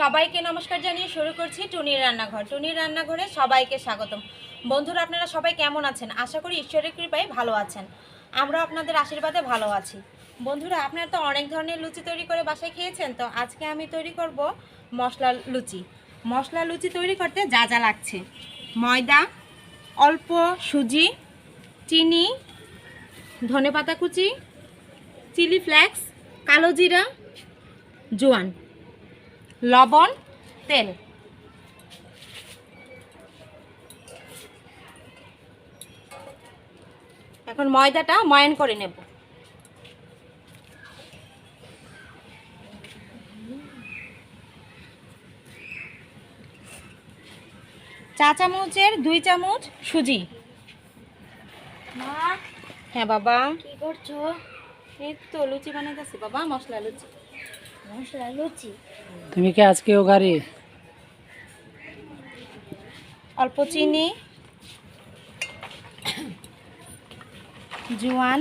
সবাইকে নমস্কার জানিয়ে শুরু করছি টুনির রান্নাঘর। টুনির রান্নাঘরে সবাইকে স্বাগতম। বন্ধুরা, আপনারা সবাই কেমন আছেন? আশা করি ঈশ্বরের কৃপায় ভালো আছেন। আমরা আপনাদের আশীর্বাদে ভালো আছি। বন্ধুরা, আপনারা তো অনেক ধরনের লুচি তৈরি করে বাসায় খেয়েছেন, তো আজকে আমি তৈরি করব মশলা লুচি। মশলা লুচি তৈরি করতে যা যা লাগছে: ময়দা, অল্প সুজি, চিনি, ধনেপাতা কুচি, চিলি ফ্লেক্স, কালো জিরা, জোয়ান, লবণ, তেল। এখন ময়দাটা ময়ান করে নেব। চা চামচের 2 চামচ সুজি। মা, হ্যাঁ বাবা, কি করছো? এই তো লুচি বানাইতেছি বাবা, মশলা লুচি। মশলা লুচি। তুমি কি আজকে ও গাড়ি? অল্প চিনি, জোয়ান,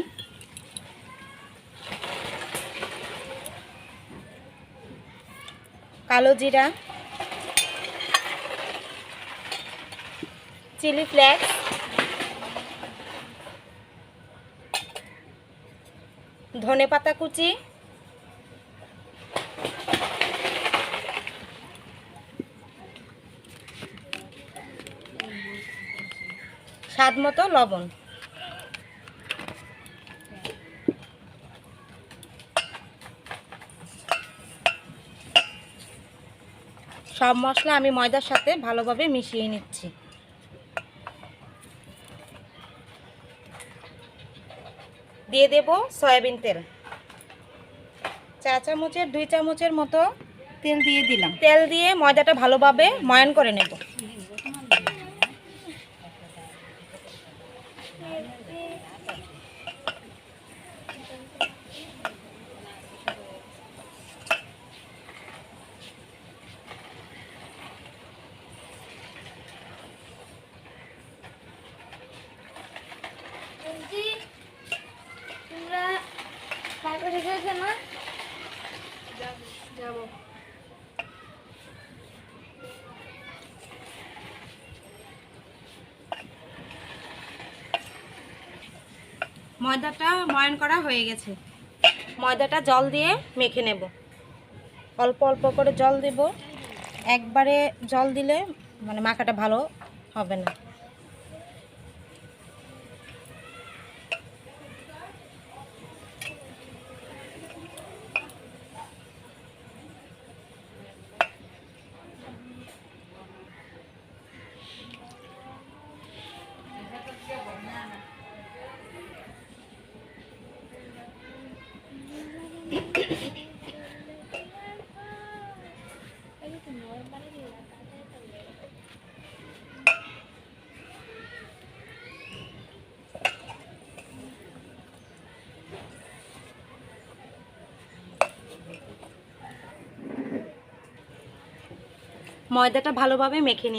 কালো জিরা, চিলি ফ্লেক্স, ধনেপাতা কুচি, স্বাদ মতো লবণ। সব মশলা আমি ময়দার সাথে ভালোভাবে মিশিয়ে নিচ্ছি। দিয়ে দেব সয়াবিন তেল। চা চামচের 2 চামচের মতো তেল দিয়ে দিলাম। তেল দিয়ে ময়দাটা ভালোভাবে ময়ান করে নেব। তোমরা পাশে গেছে না? যাব। ময়দাটা ময়ান করা হয়ে গেছে। ময়দাটা জল দিয়ে মেখে নেব। অল্প অল্প করে জল দেব। একবারে জল দিলে মানে মাখাটা ভালো হবে না। ময়দাটা ভালোভাবে মেখে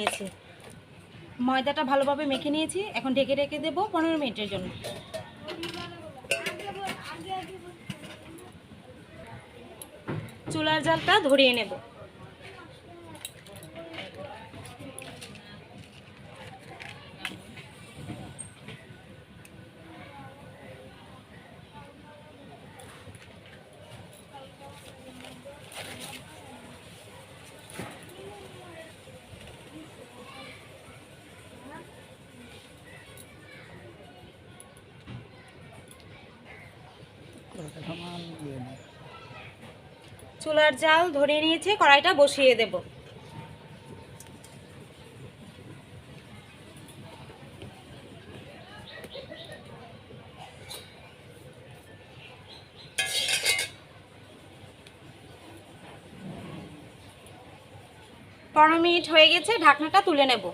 নিয়েছি। এখন ঢেকে রেখে দেব 15 মিনিটের জন্য। চুলার জালটা ধরিয়ে নেব। চুলার জাল ধরিয়ে নিয়েছি, কড়াইটা বসিয়ে দেব। পনেরো মিনিট হয়ে গেছে, ঢাকনাটা তুলে নেব।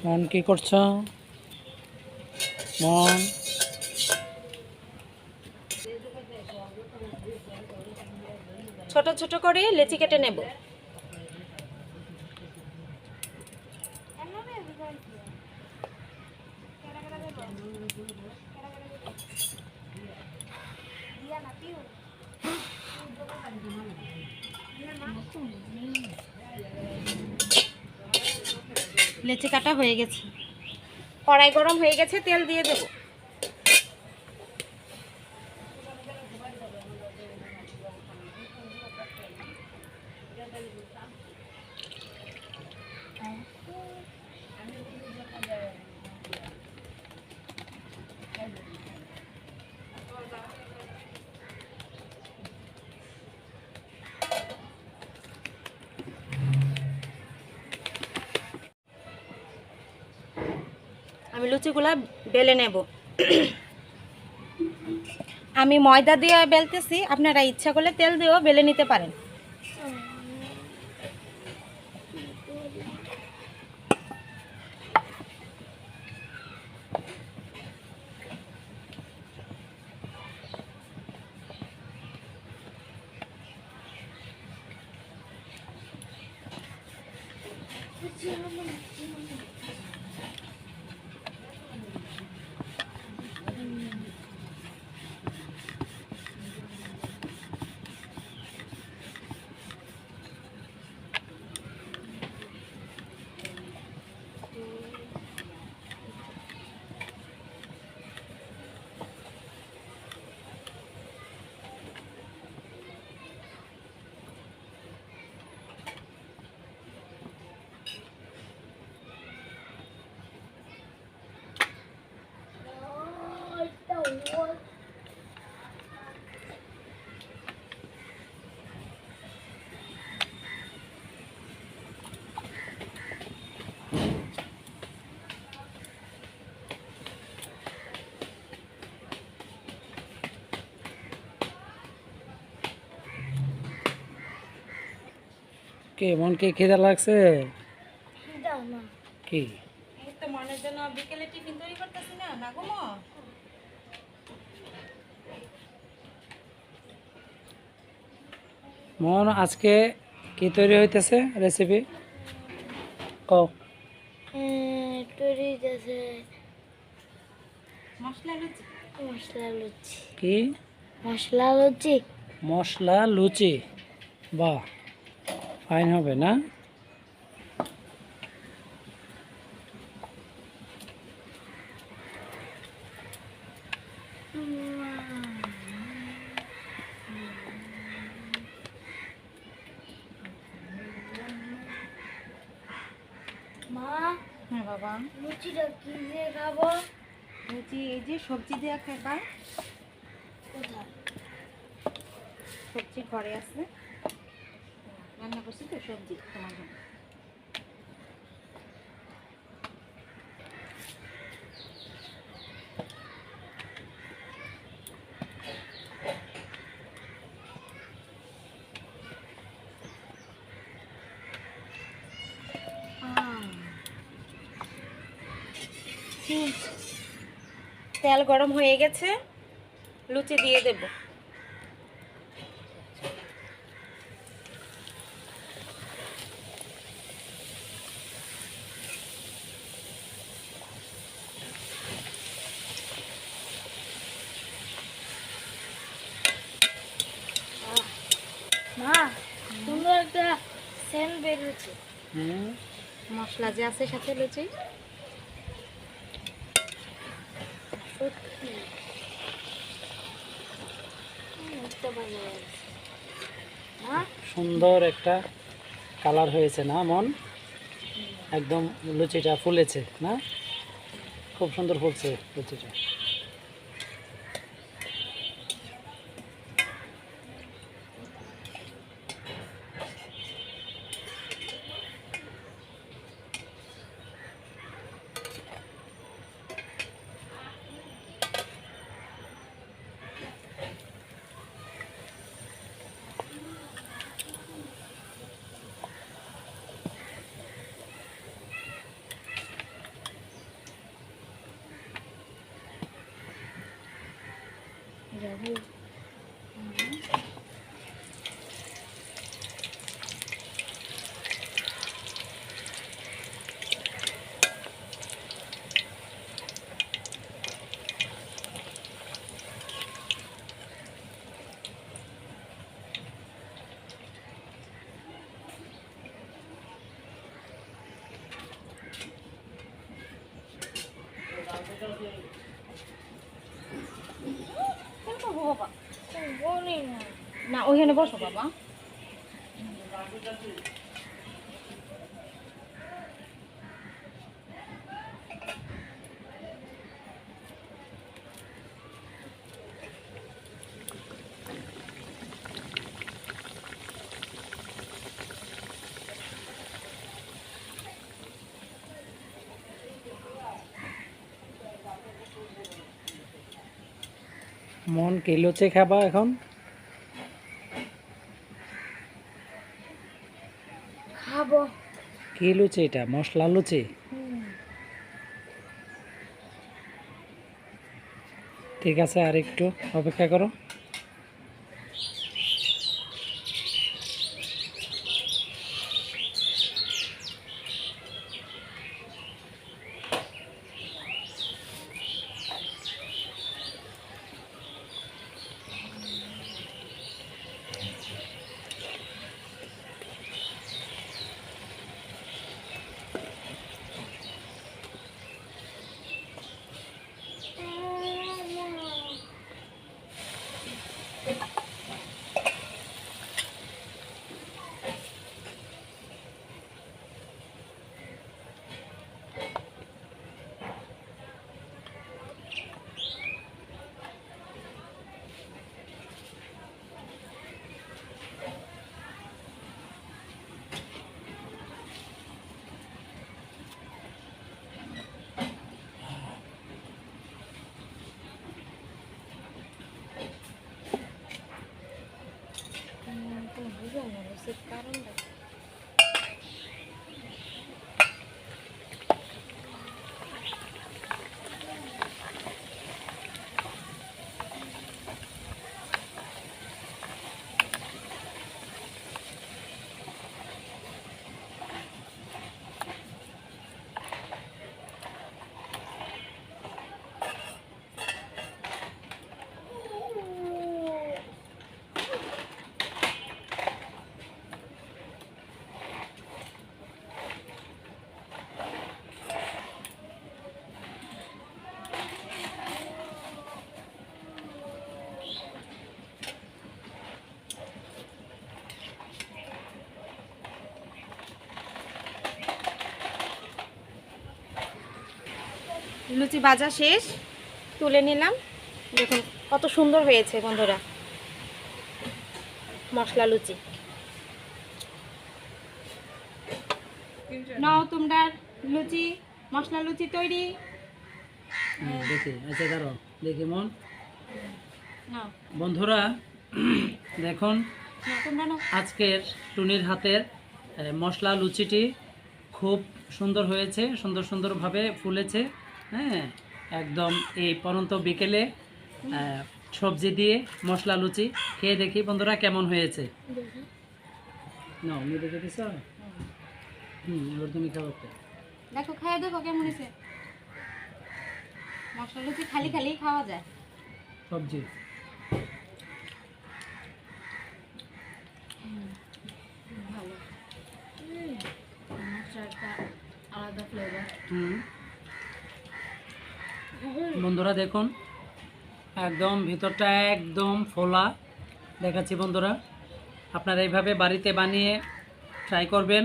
মন কি করছো? মন ছোট ছোট করে লেচি কেটে নেব। লেচি কাটা হয়ে গেছে, কড়াই গরম হয়ে গেছে, তেল দিয়ে দেব। আমি লুচিগুলা বেলে নেব। আমি ময়দা দিয়ে বেলতেছি, আপনারা ইচ্ছা করলে তেল দিয়েও বেলে নিতে পারেন। কে মন কি খিদা লাগছে? দাও না। কি এই তো মনের জন্য বিকেলে টিফিন তৈরি করতেছি না, না গো মা? মন আজকে কি তৈরি হইতেছে রেসিপি কও? তৈরি আছে মশলা লুচি। মশলা লুচি। কি মশলা লুচি। মশলা লুচি? বাহ, ফাইন হবে না? মা, হ্যাঁ বাবা। লুচিটা কি দিয়ে খাবো? লুচি এই যে সবজি দিয়ে খাবা। কোথায়? সবজি ঘরে আছে, রান্না করছি তো সবজি তোমার জন্য। তেল গরম হয়ে গেছে, লুচি দিয়ে দেব। মা, সুন্দর একটা সেন্ট বেরোচ্ছে। হুম, মশলা যে আছে সাথে লুচি। সত্যি মুখটা ভালো লাগছে। মা, সুন্দর একটা কালার হয়েছে না মন? একদম লুচিটা ফুলেছে না? খুব সুন্দর ফুলছে লুচিটা। না ওইখানে বসো বাবা। মন কি লুচি খাবা এখন? খাবো। কি লুচি এটা? মশলা লুচি? ঠিক আছে, আর একটু অপেক্ষা করো। লুচি ভাজা শেষ, তুলে নিলাম। দেখুন কত সুন্দর হয়েছে বন্ধুরা মশলা লুচি। নাও তোমরা লুচি, মশলা লুচি তৈরি। দেখি, আচ্ছা দাঁড়াও, দেখি মন। নাও বন্ধুরা দেখুন, নাও তোমরা নাও। আজকের টুনির হাতের মশলা লুচিটি খুব সুন্দর হয়েছে, সুন্দর সুন্দরভাবে ফুলেছে। হ্যাঁ, একদম এই পরন্ত বিকেলে সবজি দিয়ে মশলা লুচি খেয়ে দেখি বন্ধুরা কেমন হয়েছে। নাও, আমি দেখে দিছ। এবার তুমি খাও একটা। দেখো খাইয়ে দেখো কেমন হয়েছে। মশলা লুচি খালি খালি খাওয়া যায়। সবজি ভালো, মশলাটা আলাদা ফ্লেভার। বন্ধুরা দেখুন, একদম ভিতরটা একদম ফোলা দেখাচ্ছি বন্ধুরা। আপনারা এইভাবে বাড়িতে বানিয়ে ট্রাই করবেন,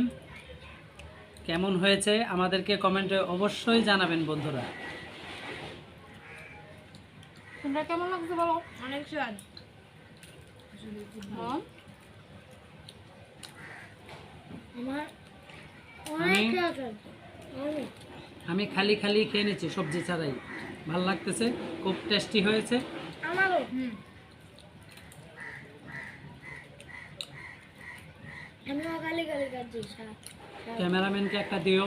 কেমন হয়েছে আমাদেরকে কমেন্টে অবশ্যই জানাবেন বন্ধুরা। তোমরা কেমন লাগছে বলো? অনেক স্বাদ। মম? আমার আমি- স্বাদ। আমি খালি খালি খেয়ে নিচ্ছি, সবজি ছাড়াই। ভাল লাগতেছে, খুব টেস্টি হয়েছে। আমারও। আমিও গালি গালি খাচ্ছি। ক্যামেরাম্যানকে একটা দিও।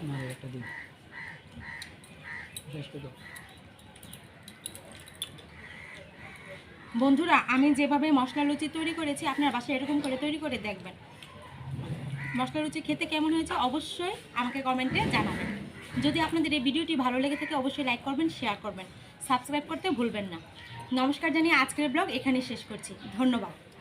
আমারও একটা দিও। শেষ করে দাও। বন্ধুরা আমি যেভাবে মশলা লুচি তৈরি করেছি আপনার বাসায় এরকম করে তৈরি করে দেখবেন। মশলা লুচি খেতে কেমন হয়েছে অবশ্যই আমাকে কমেন্টে জানাবেন। যদি আপনাদের এই ভিডিওটি ভালো লেগে থাকে অবশ্যই লাইক করবেন, শেয়ার করবেন, সাবস্ক্রাইব করতে ভুলবেন না। নমস্কার জানিয়ে আজকের ব্লগ এখানেই শেষ করছি। ধন্যবাদ।